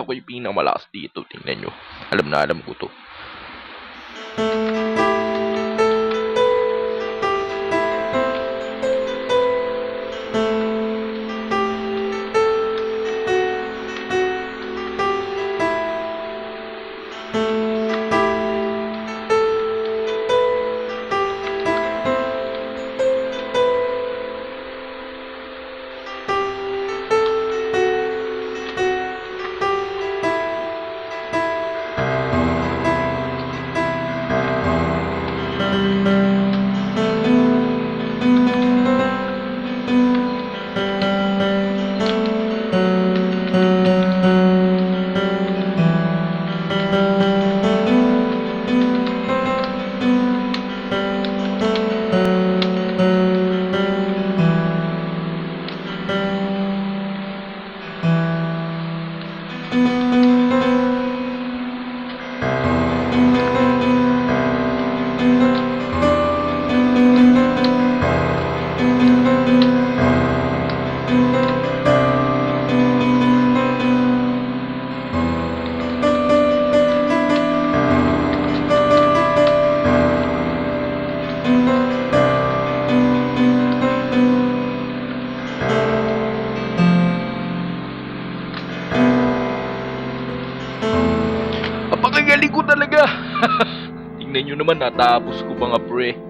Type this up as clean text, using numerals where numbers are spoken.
ako yung pinakamalakas dito. Tingnan nyo. Alam na alam ko to. Napakagaling ko talaga. Tingnan nyo naman, natapos ko mga pre.